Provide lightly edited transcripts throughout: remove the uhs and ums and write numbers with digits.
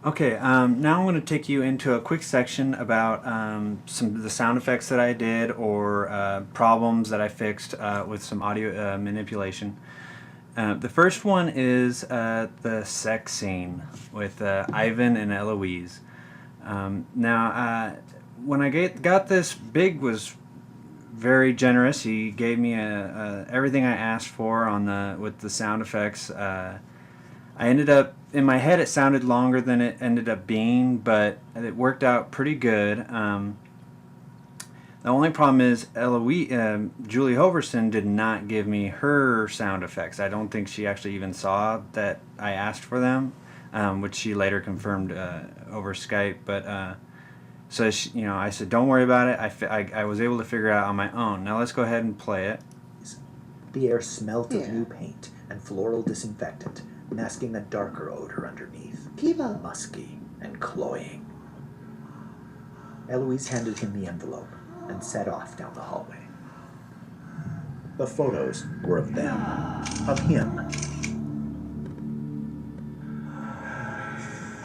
Okay, now I'm going to take you into a quick section about some of the sound effects that I did or problems that I fixed with some audio manipulation. The first one is the sex scene with Ivan and Eloise. Now, when I got this, Big was very generous. He gave me everything I asked for on with the sound effects. I ended up, in my head it sounded longer than it ended up being, but it worked out pretty good. The only problem is Julie Hoverson did not give me her sound effects. I don't think she actually even saw that I asked for them, which she later confirmed over Skype. But so I said, don't worry about it. I was able to figure it out on my own. Now let's go ahead and play it. The air smelt of new paint and floral disinfectant, masking a darker odor underneath, musky and cloying. Eloise handed him the envelope and set off down the hallway. The photos were of them, of him.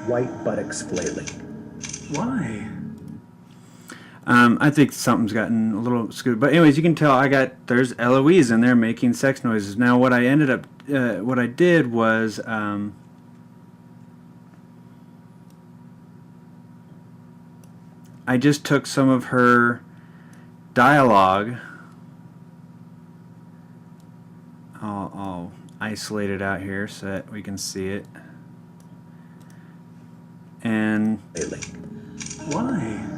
White buttocks flailing. Why? I think something's gotten a little screwed. But anyways, you can tell there's Eloise in there making sex noises. Now what I did was I just took some of her dialogue. I'll isolate it out here so that we can see it. And why?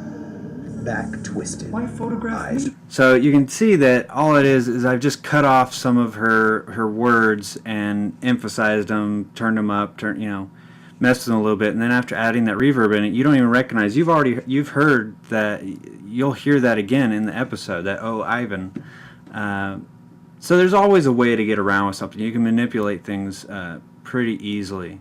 Back twisted. Why photograph me? So you can see that all it is I've just cut off some of her words and emphasized them, turned them up, messed with them a little bit, and then after adding that reverb in it, you don't even recognize. You've heard that. You'll hear that again in the episode. That Ivan. So there's always a way to get around with something. You can manipulate things pretty easily.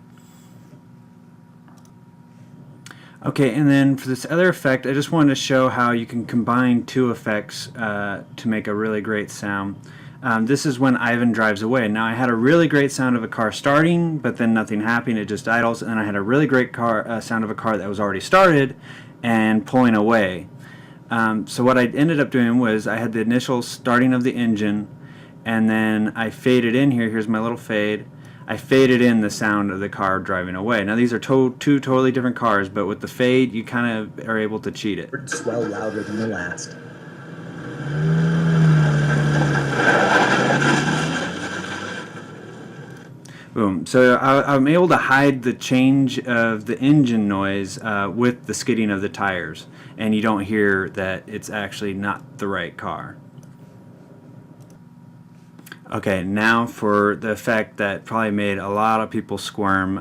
Okay, and then for this other effect, I just wanted to show how you can combine two effects to make a really great sound. This is when Ivan drives away. Now I had a really great sound of a car starting, but then nothing happening, it just idles, and then I had a really great sound of a car that was already started and pulling away. So what I ended up doing was I had the initial starting of the engine, and then I faded in here. Here's my little fade. I faded in the sound of the car driving away. Now these are two totally different cars, but with the fade you kind of are able to cheat it. Swell louder than the last. Boom. So I'm able to hide the change of the engine noise with the skidding of the tires, and you don't hear that it's actually not the right car. Okay, now for the effect that probably made a lot of people squirm,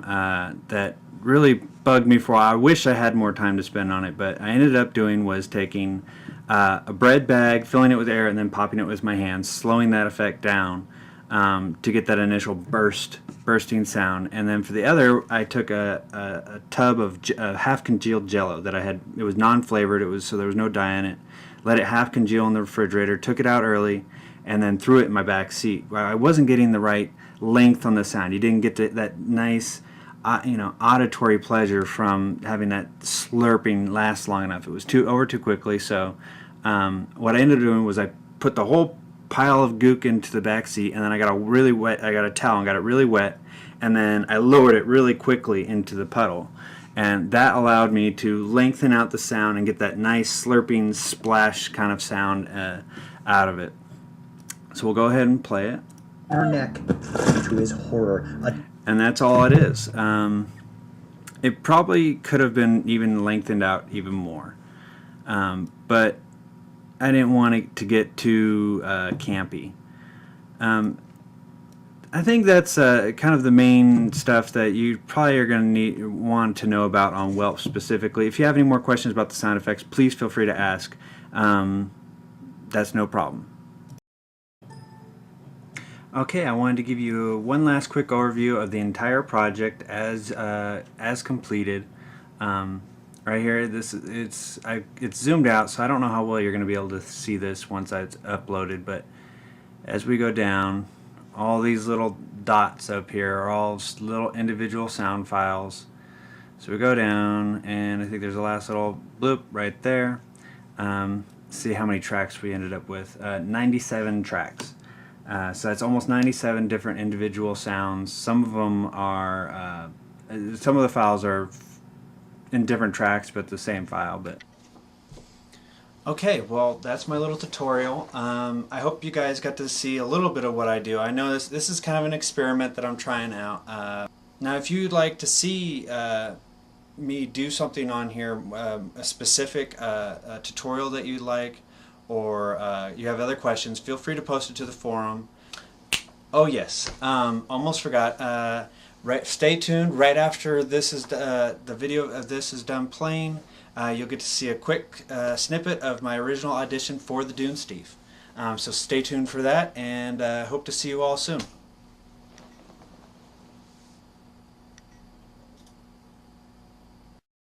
that really bugged me for a while. I wish I had more time to spend on it, but I ended up doing was taking a bread bag, filling it with air, and then popping it with my hands, slowing that effect down to get that initial bursting sound. And then for the other, I took a tub of half congealed Jello that I had. It was non-flavored. So there was no dye in it. Let it half congeal in the refrigerator. Took it out early, and then threw it in my back seat. I wasn't getting the right length on the sound. You didn't get that nice, auditory pleasure from having that slurping last long enough. It was over too quickly. So what I ended up doing was I put the whole pile of gook into the back seat, and then I got a towel and got it really wet, and then I lowered it really quickly into the puddle. And that allowed me to lengthen out the sound and get that nice slurping splash kind of sound out of it. So we'll go ahead and play it. Her neck, to his horror. And that's all it is. It probably could have been even lengthened out even more. But I didn't want it to get too campy. I think that's kind of the main stuff that you probably are going to want to know about on Whelp specifically. If you have any more questions about the sound effects, please feel free to ask. That's no problem. Okay, I wanted to give you one last quick overview of the entire project as completed. Right here, it's zoomed out, so I don't know how well you're going to be able to see this once it's uploaded. But as we go down, all these little dots up here are all little individual sound files. So we go down, and I think there's a last little bloop right there. See how many tracks we ended up with. 97 tracks. So that's almost 97 different individual sounds. Some of them are, some of the files are in different tracks, but the same file. But okay, well, that's my little tutorial. I hope you guys got to see a little bit of what I do. I know this is kind of an experiment that I'm trying out. Now, if you'd like to see me do something on here, a specific tutorial that you'd like, or you have other questions, feel free to post it to the forum. Oh yes, almost forgot. Stay tuned. Right after this is the video of this is done playing, you'll get to see a quick snippet of my original audition for the Dunesteef. So stay tuned for that, and hope to see you all soon.